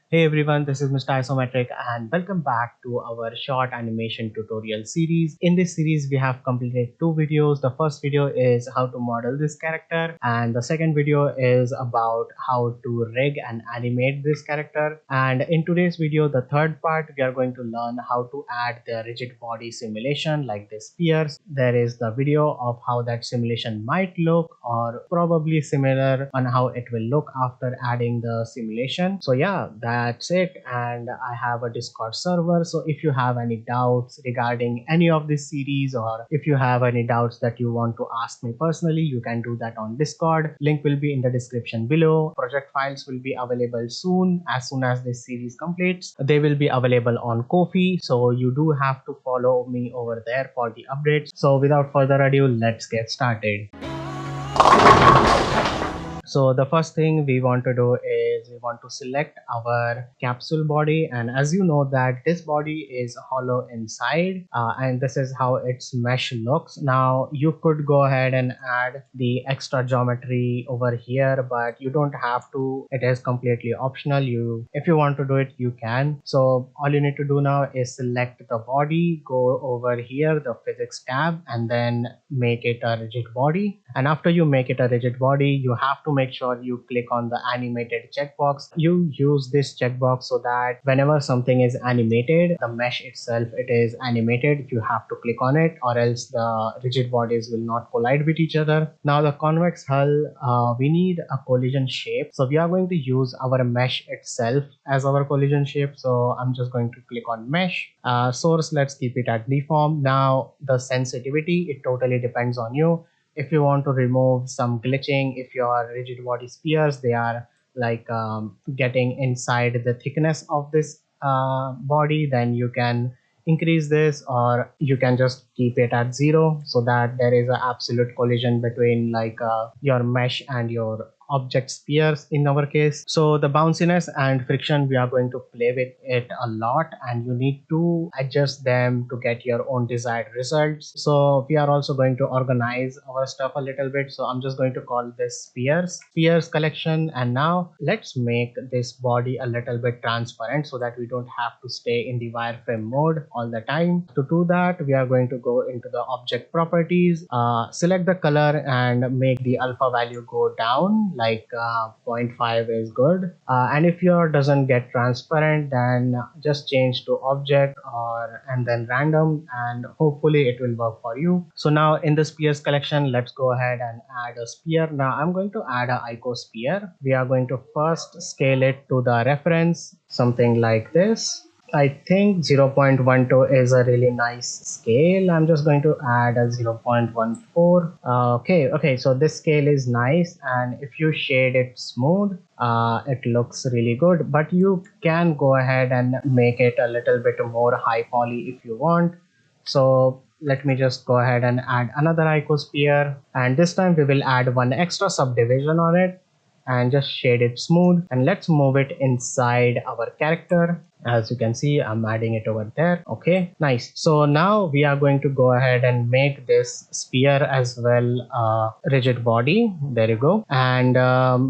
Hey everyone, this is Mr. Isometric and welcome back to our short animation tutorial series. In this series, we have completed two videos. The first video is how to model this character and the second video is about how to rig and animate this character. And in today's video, the third part, we are going to learn how to add the rigid body simulation like this spheres. There is the video of how that simulation might look or probably similar on how it will look after adding the simulation. So yeah, that's it. And I have a Discord server, so if you have any doubts regarding any of this series or if you have any doubts that you want to ask me personally, you can do that on Discord. Link will be in the description below. Project files will be available soon as this series completes. They will be available on Ko-fi, so you do have to follow me over there for the updates. So without further ado, let's get started. So the first thing we want to do is we want to select our capsule body, and as you know that this body is hollow inside, and this is how its mesh looks. Now you could go ahead and add the extra geometry over here, but you don't have to. It is completely optional. If you want to do it, you can. So all you need to do now is select the body, go over here the physics tab, and then make it a rigid body. And after you make it a rigid body, you have to make sure you click on the animated checkbox. You use this checkbox so that whenever something is animated, the mesh itself, it is animated, you have to click on it, or else the rigid bodies will not collide with each other. Now the convex hull, we need a collision shape, so we are going to use our mesh itself as our collision shape. So I'm just going to click on mesh. Source, let's keep it at deform. Now the sensitivity, it totally depends on you. If you want to remove some glitching, if your rigid body spheres, they are like getting inside the thickness of this body, then you can increase this, or you can just keep it at 0 so that there is an absolute collision between like your mesh and your object spheres in our case. So the bounciness and friction, we are going to play with it a lot, and you need to adjust them to get your own desired results. So we are also going to organize our stuff a little bit, so I'm just going to call this spheres collection. And now let's make this body a little bit transparent so that we don't have to stay in the wireframe mode all the time. To do that, we are going to go into the object properties, select the color and make the alpha value go down, like 0.5 is good. And if your doesn't get transparent, then just change to object and then random, and hopefully it will work for you. So now in the spheres collection, let's go ahead and add a sphere. Now I'm going to add a icosphere. We are going to first scale it to the reference, something like this. I think 0.12 is a really nice scale. I'm just going to add a 0.14. Okay, so this scale is nice, and if you shade it smooth, it looks really good. But you can go ahead and make it a little bit more high poly if you want. So let me just go ahead and add another icosphere, and this time we will add one extra subdivision on it and just shade it smooth, and let's move it inside our character. As you can see, I'm adding it over there. Okay, nice. So now we are going to go ahead and make this sphere as well rigid body. There you go. And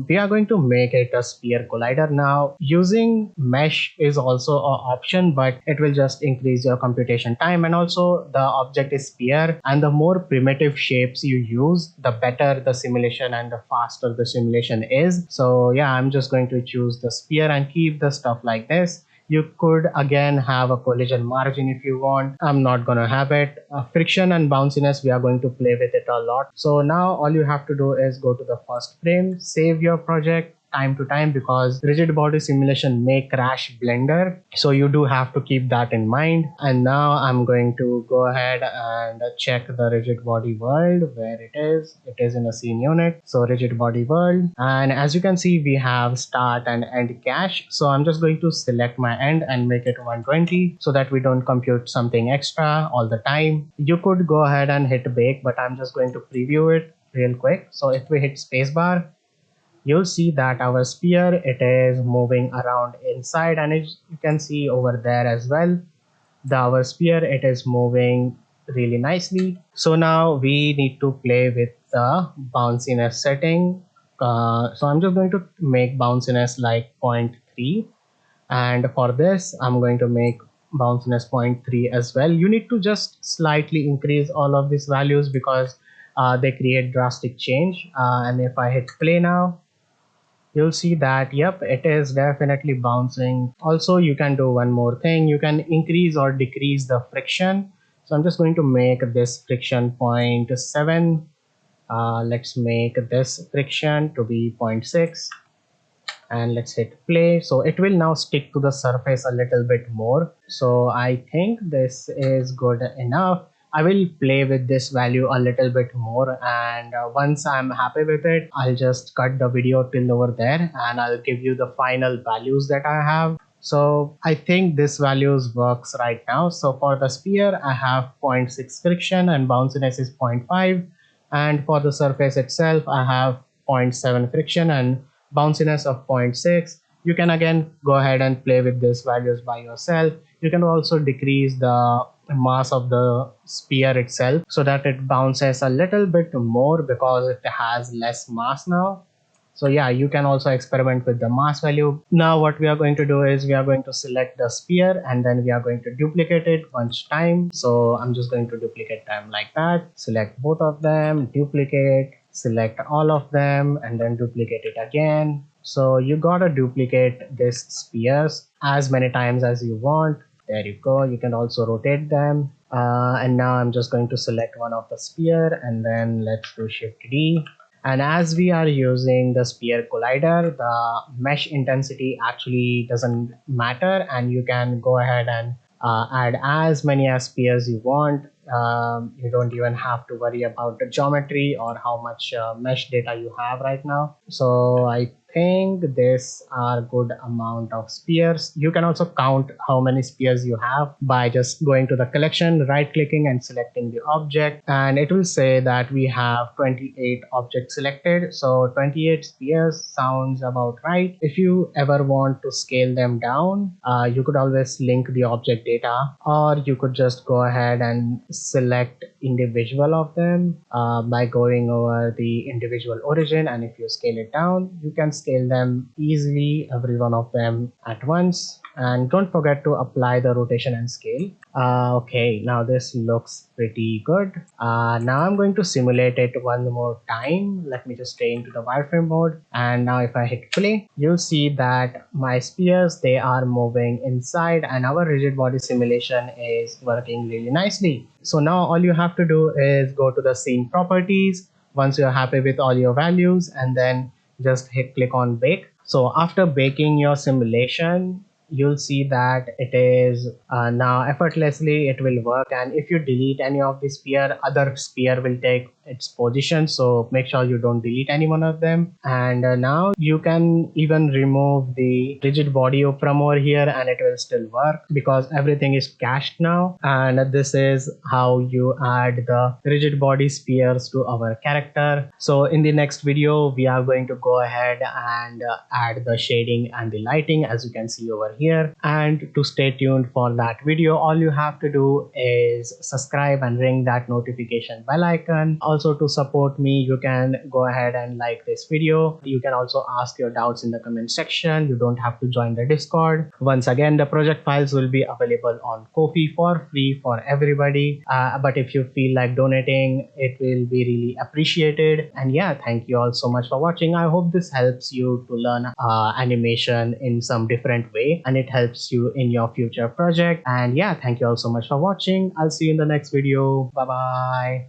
we are going to make it a sphere collider. Now using mesh is also an option, but it will just increase your computation time, and also the object is sphere, and the more primitive shapes you use, the better the simulation and the faster the simulation is. So yeah, I'm just going to choose the sphere and keep the stuff like this. You could again have a collision margin if you want. I'm not gonna have it. Friction and bounciness, we are going to play with it a lot. So now all you have to do is go to the first frame, save your project time to time, because rigid body simulation may crash Blender, so you do have to keep that in mind. And now I'm going to go ahead and check the rigid body world, where it is in a scene unit. So rigid body world, and as you can see, we have start and end cache. So I'm just going to select my end and make it 120 so that we don't compute something extra all the time. You could go ahead and hit bake, but I'm just going to preview it real quick. So if we hit spacebar, you'll see that our sphere, it is moving around inside, and you can see over there as well, our sphere, it is moving really nicely. So now we need to play with the bounciness setting. So I'm just going to make bounciness like 0.3, And for this, I'm going to make bounciness 0.3 as well. You need to just slightly increase all of these values because they create drastic change. And if I hit play now, you'll see that yep, it is definitely bouncing. Also, you can do one more thing. You can increase or decrease the friction. So I'm just going to make this friction 0.7. Let's make this friction to be 0.6, and let's hit play. So it will now stick to the surface a little bit more. So I think this is good enough. I will play with this value a little bit more, and once I'm happy with it, I'll just cut the video till over there and I'll give you the final values that I have. So I think this values works right now. So for the sphere, I have 0.6 friction and bounciness is 0.5. And for the surface itself, I have zero point 0.7 friction and bounciness of zero point 0.6. You can again go ahead and play with these values by yourself. You can also decrease the mass of the sphere itself so that it bounces a little bit more because it has less mass now. So yeah, you can also experiment with the mass value. Now what we are going to do is we are going to select the sphere and then we are going to duplicate it once time. So I'm just going to duplicate them like that. Select both of them, duplicate, select all of them, and then duplicate it again. So you gotta duplicate these spheres as many times as you want. There you go. You can also rotate them. And now I'm just going to select one of the sphere and then let's do Shift D. And as we are using the sphere collider, the mesh intensity actually doesn't matter, and you can go ahead and add as many as spheres you want. You don't even have to worry about the geometry or how much mesh data you have right now. So I think this are good amount of spheres. You can also count how many spheres you have by just going to the collection, right clicking and selecting the object, and it will say that we have 28 objects selected. So 28 spheres sounds about right. If you ever want to scale them down, you could always link the object data, or you could just go ahead and select individual of them by going over the individual origin, and if you scale it down, you can scale them easily, every one of them at once. And don't forget to apply the rotation and scale. Okay, now this looks pretty good. Now I'm going to simulate it one more time. Let me just stay into the wireframe mode, and now if I hit play, you'll see that my spheres, they are moving inside and our rigid body simulation is working really nicely. So now all you have to do is go to the scene properties once you're happy with all your values, and then just hit click on bake. So after baking your simulation, you'll see that it is now effortlessly it will work, and if you delete any of the sphere, other sphere will take its position, so make sure you don't delete any one of them. And now you can even remove the rigid body from over here and it will still work because everything is cached now. And this is how you add the rigid body spheres to our character. So in the next video we are going to go ahead and add the shading and the lighting, as you can see over here. And to stay tuned for that video, all you have to do is subscribe and ring that notification bell icon. Also, to support me, you can go ahead and like this video. You can also ask your doubts in the comment section. You don't have to join the Discord. Once again, the project files will be available on Ko-fi for free for everybody, but if you feel like donating, it will be really appreciated. And yeah, thank you all so much for watching. I hope this helps you to learn animation in some different way, and it helps you in your future project. And yeah, thank you all so much for watching. I'll see you in the next video. Bye bye.